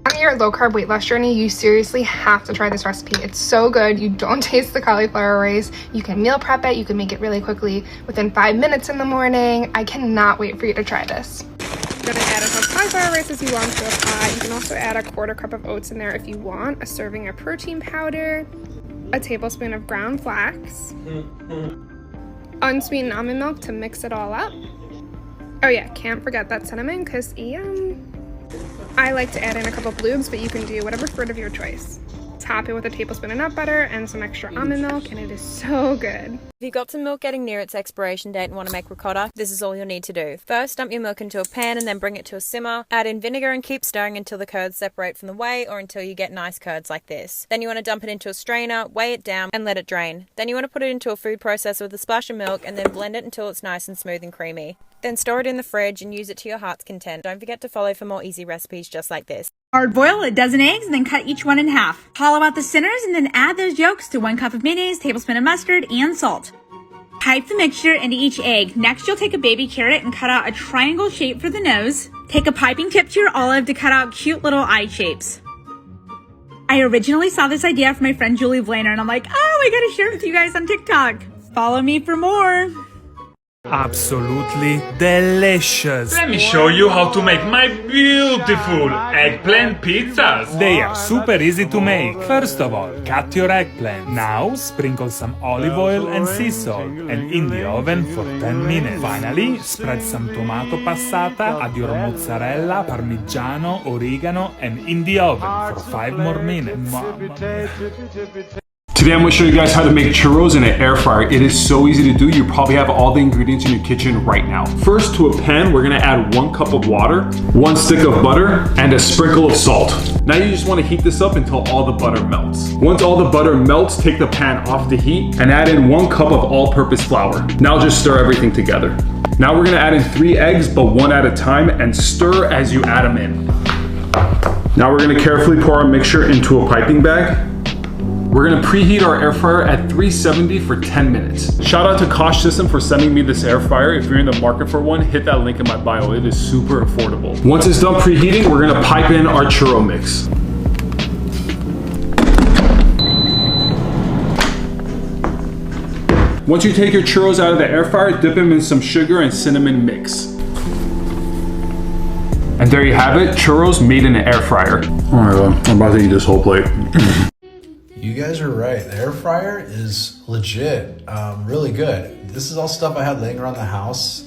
On your low carb weight loss journey, you seriously have to try this recipe. It's so good. You don't taste the cauliflower rice. You can meal prep it. You can make it really quickly within 5 minutes in the morning. I cannot wait for you to try this. You're gonna add as much cauliflower rice as you want to a pot. You can also add a 1/4 cup of oats in there if you want, a serving of protein powder, a tablespoon of ground flax, unsweetened almond milk to mix it all up. Oh yeah, can't forget that cinnamon because I like to add in a couple blues, but you can do whatever fruit of your choice. Top it with a tablespoon of nut butter and some extra almond milk, and it is so good. If you've got some milk getting near its expiration date and want to make ricotta, this is all you'll need to do. First, dump your milk into a pan and then bring it to a simmer. Add in vinegar and keep stirring until the curds separate from the whey or until you get nice curds like this. Then you want to dump it into a strainer, weigh it down, and let it drain. Then you want to put it into a food processor with a splash of milk and then blend it until it's nice and smooth and creamy. Then store it in the fridge and use it to your heart's content. Don't forget to follow for more easy recipes just like this. Hard boil a dozen eggs and then cut each one in half. Hollow out the centers and then add those yolks to 1 cup of mayonnaise, tablespoon of mustard, and salt. Pipe the mixture into each egg. Next, you'll take a baby carrot and cut out a triangle shape for the nose. Take a piping tip to your olive to cut out cute little eye shapes. I originally saw this idea from my friend Julie Blainer, and I'm like, oh, I gotta share it with you guys on TikTok. Follow me for more. Absolutely delicious. Let me show you how to make my beautiful eggplant pizzas. They are super easy to make. First of all, cut your eggplant. Now, sprinkle some olive oil and sea salt and in the oven for 10 minutes. Finally, spread some tomato passata, add your mozzarella, parmigiano, oregano and in the oven for 5 more minutes. Today I'm going to show you guys how to make churros in an air fryer. It is so easy to do. You probably have all the ingredients in your kitchen right now. First, to a pan, we're going to add 1 cup of water, 1 stick of butter, and a sprinkle of salt. Now you just want to heat this up until all the butter melts. Once all the butter melts, take the pan off the heat and add in 1 cup of all-purpose flour. Now just stir everything together. Now we're going to add in 3 eggs, but 1 at a time, and stir as you add them in. Now we're going to carefully pour our mixture into a piping bag. We're gonna preheat our air fryer at 370 for 10 minutes. Shout out to Kosh System for sending me this air fryer. If you're in the market for one, hit that link in my bio. It is super affordable. Once it's done preheating, we're gonna pipe in our churro mix. Once you take your churros out of the air fryer, dip them in some sugar and cinnamon mix. And there you have it, churros made in an air fryer. All right, well, I'm about to eat this whole plate. You guys are right. The air fryer is legit, really good. This is all stuff I had laying around the house.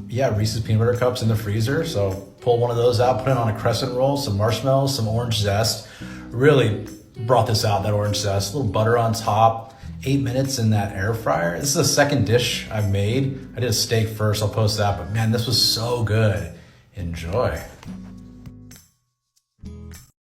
Yeah, Reese's peanut butter cups in the freezer. So pull one of those out, put it on a crescent roll, some marshmallows, some orange zest. Really brought this out, that orange zest. A little butter on top, 8 minutes in that air fryer. This is the second dish I've made. I did a steak first, I'll post that, but man, this was so good. Enjoy.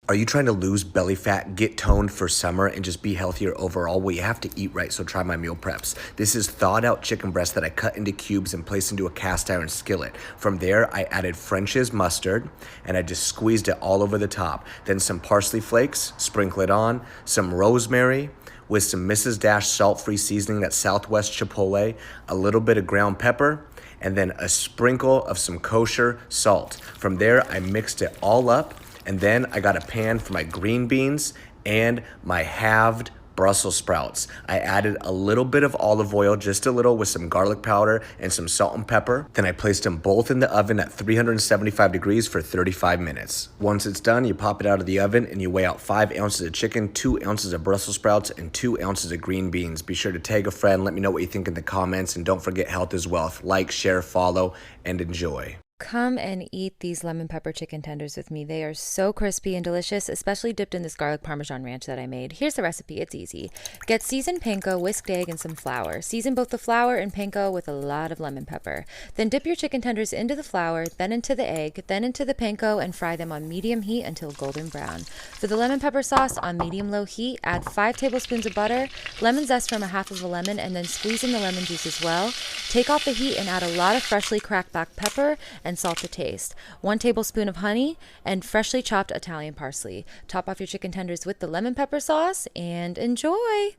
Are you trying to lose belly fat, get toned for summer, and just be healthier overall? Well, you have to eat right, so try my meal preps. This is thawed out chicken breast that I cut into cubes and placed into a cast iron skillet. From there, I added French's mustard, and I just squeezed it all over the top. Then some parsley flakes, sprinkle it on, some rosemary, with some Mrs. Dash salt-free seasoning, that's Southwest Chipotle, a little bit of ground pepper, and then a sprinkle of some kosher salt. From there, I mixed it all up. And then I got a pan for my green beans and my halved Brussels sprouts. I added a little bit of olive oil, just a little, with some garlic powder and some salt and pepper. Then I placed them both in the oven at 375 degrees for 35 minutes. Once it's done, you pop it out of the oven and you weigh out 5 ounces of chicken, 2 ounces of Brussels sprouts, and 2 ounces of green beans. Be sure to tag a friend, let me know what you think in the comments, and don't forget health is wealth. Like, share, follow, and enjoy. Come and eat these lemon pepper chicken tenders with me. They are so crispy and delicious, especially dipped in this garlic parmesan ranch that I made. Here's the recipe. It's easy. Get seasoned panko, whisked egg, and some flour. Season both the flour and panko with a lot of lemon pepper. Then dip your chicken tenders into the flour, then into the egg, then into the panko, and fry them on medium heat until golden brown. For the lemon pepper sauce, on medium-low heat, add 5 tablespoons of butter, lemon zest from a half of a lemon, and then squeeze in the lemon juice as well. Take off the heat and add a lot of freshly cracked black pepper and salt to taste, 1 tablespoon of honey, and freshly chopped Italian parsley. Top off your chicken tenders with the lemon pepper sauce and enjoy!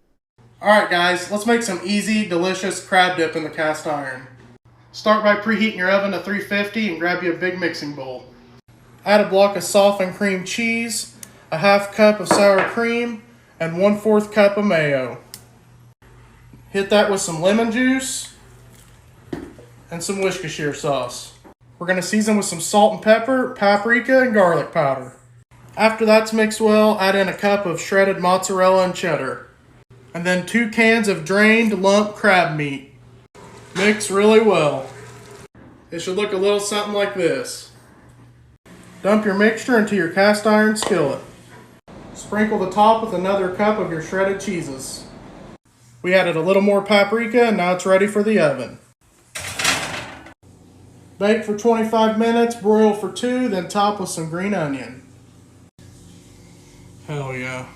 Alright guys, let's make some easy, delicious crab dip in the cast iron. Start by preheating your oven to 350 and grab you a big mixing bowl. Add a block of softened cream cheese, a half cup of sour cream, and 1/4 cup of mayo. Hit that with some lemon juice and some Worcestershire sauce. We're going to season with some salt and pepper, paprika, and garlic powder. After that's mixed well, add in a cup of shredded mozzarella and cheddar. And then 2 cans of drained lump crab meat. Mix really well. It should look a little something like this. Dump your mixture into your cast iron skillet. Sprinkle the top with another cup of your shredded cheeses. We added a little more paprika and now it's ready for the oven. Bake for 25 minutes, broil for 2, then top with some green onion. Hell yeah.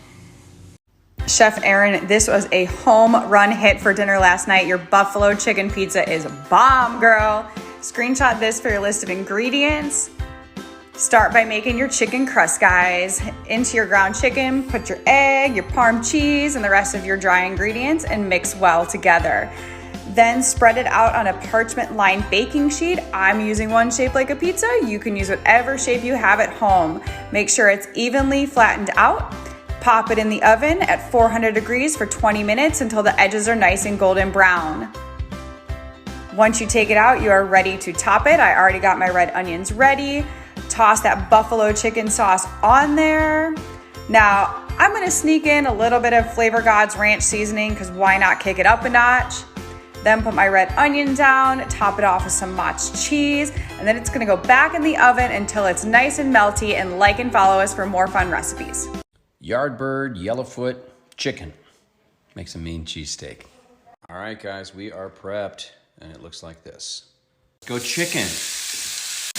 Chef Aaron, this was a home run hit for dinner last night. Your buffalo chicken pizza is bomb, girl. Screenshot this for your list of ingredients. Start by making your chicken crust, guys. Into your ground chicken, put your egg, your parm cheese, and the rest of your dry ingredients and mix well together. Then spread it out on a parchment lined baking sheet. I'm using one shaped like a pizza. You can use whatever shape you have at home. Make sure it's evenly flattened out. Pop it in the oven at 400 degrees for 20 minutes until the edges are nice and golden brown. Once you take it out, you are ready to top it. I already got my red onions ready. Toss that buffalo chicken sauce on there. Now, I'm gonna sneak in a little bit of Flavor God's ranch seasoning because why not kick it up a notch? Then put my red onion down, top it off with some matzo cheese, and then it's gonna go back in the oven until it's nice and melty, and like and follow us for more fun recipes. Yardbird, yellowfoot, chicken. Makes a mean cheesesteak. All right, guys, we are prepped, and it looks like this. Go chicken.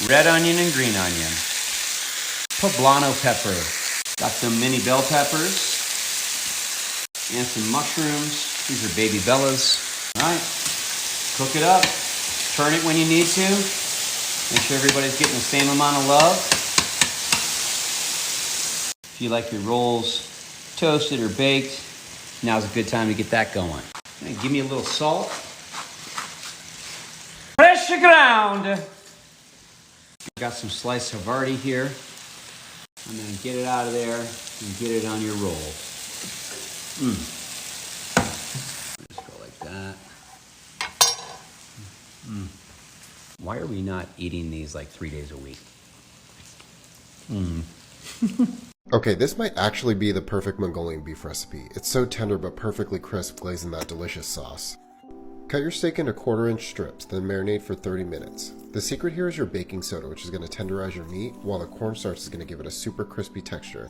Red onion and green onion. Poblano pepper. Got some mini bell peppers. And some mushrooms. These are baby bellas. All right, cook it up. Turn it when you need to. Make sure everybody's getting the same amount of love. If you like your rolls toasted or baked, now's a good time to get that going. And give me a little salt. Fresh ground. Got some sliced Havarti here. I'm gonna get it out of there and get it on your roll. Just go like that. Why are we not eating these like 3 days a week? Okay, this might actually be the perfect Mongolian beef recipe. It's so tender but perfectly crisp, glazed in that delicious sauce. Cut your steak into 1/4-inch strips, then marinate for 30 minutes. The secret here is your baking soda, which is going to tenderize your meat, while the cornstarch is going to give it a super crispy texture.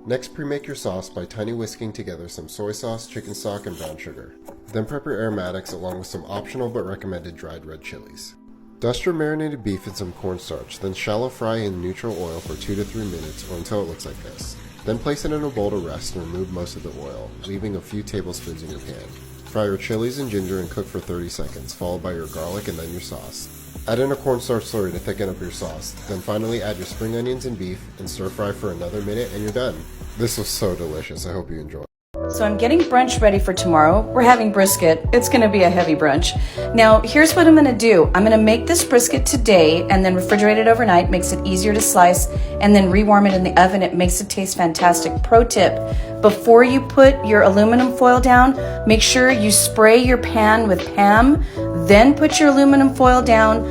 Next, pre-make your sauce by tiny whisking together some soy sauce, chicken stock, and brown sugar. Then prep your aromatics along with some optional but recommended dried red chilies. Dust your marinated beef in some cornstarch, then shallow fry in neutral oil for 2 to 3 minutes or until it looks like this. Then place it in a bowl to rest and remove most of the oil, leaving a few tablespoons in your pan. Fry your chilies and ginger and cook for 30 seconds, followed by your garlic and then your sauce. Add in a cornstarch slurry to thicken up your sauce. Then finally add your spring onions and beef and stir fry for another minute and you're done. This was so delicious. I hope you enjoy. So I'm getting brunch ready for tomorrow. We're having brisket. It's gonna be a heavy brunch. Now, here's what I'm gonna do. I'm gonna make this brisket today and then refrigerate it overnight. Makes it easier to slice, and then rewarm it in the oven. It makes it taste fantastic. Pro tip, before you put your aluminum foil down, make sure you spray your pan with Pam, then put your aluminum foil down,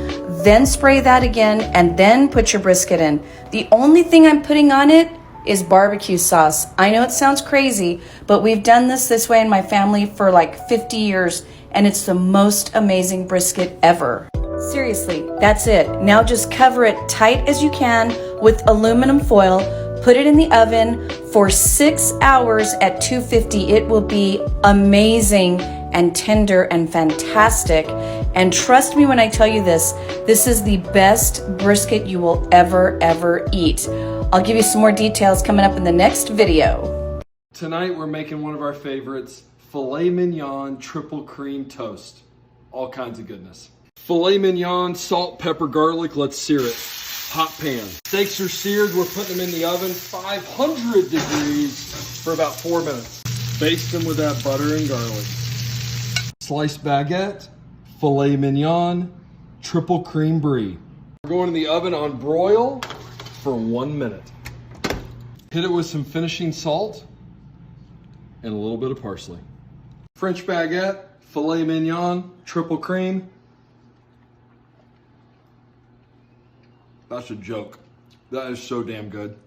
then spray that again, and then put your brisket in. The only thing I'm putting on it is barbecue sauce. I know it sounds crazy, but we've done this way in my family for like 50 years, and it's the most amazing brisket ever. Seriously, that's it. Now just cover it tight as you can with aluminum foil, put it in the oven for 6 hours at 250. It will be amazing and tender and fantastic. And trust me when I tell you this is the best brisket you will ever eat. I'll give you some more details coming up in the next video. Tonight we're making one of our favorites, filet mignon triple cream toast. All kinds of goodness. Filet mignon, salt, pepper, garlic, let's sear it. Hot pan. Steaks are seared, we're putting them in the oven, 500 degrees for about 4 minutes. Baste them with that butter and garlic. Sliced baguette, filet mignon, triple cream brie. We're going in the oven on broil for 1 minute. Hit it with some finishing salt and a little bit of parsley. French baguette, filet mignon, triple cream. That's a joke. That is so damn good.